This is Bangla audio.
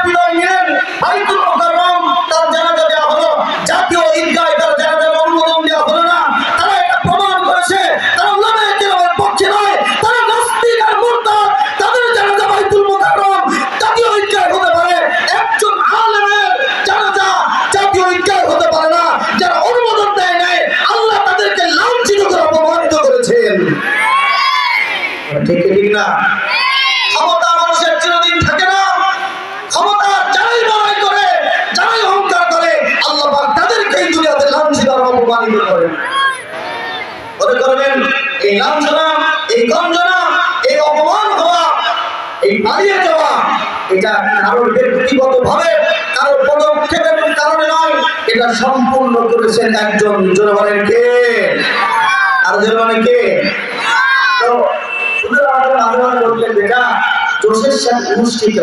বিদায় নিলেন, বাইতুল মুকাররম তার জানাজা দেওয়া হলো, জাতীয় ঈদগাহে তার জানাজার অনুমোদন দেওয়া হলো না। তারা এটা প্রমাণ করেছে তারা লড়াই কেরামের পক্ষে নয়, তারা নাস্তিক আর মুরতাদ। তাদের জানাজা বাইতুল মুকাররম জাতীয় ঈদগাহে হতে পারে, একজন আলেমের জানাজা জাতীয় ঈদগাহে হতে পারে না। যারা অনুমোদন দেয় নাই, আল্লাহ তাদেরকে লাঞ্ছিত করে অপমানিত করেছেন। ঠিক ঠিক না? ক্ষমতা মানুষের চিরদিন থাকে না। ক্ষমতা যারাই বড়াই করে, যারাই অহংকার করে, আল্লাহ পাক তাদেরকেই দুনিয়াতে লাঞ্ছিত আর অপমানিত করেন। মনে করবেন এই লাঞ্ছনা, এই গঞ্জনা, এই অপমান হওয়া, এই পালিয়ে যাওয়া, এটা কারোর ব্যক্তিগত ভাবে কারোর পদক্ষেপের কারণে নয়, এটা সম্পূর্ণ করেছেন একজন। জোরে বলেন কে? আর জোরে বলেন কে? তো শুধু আমাদের আলোচনা করতে যেটা জোশের সাথে অনুষ্ঠিত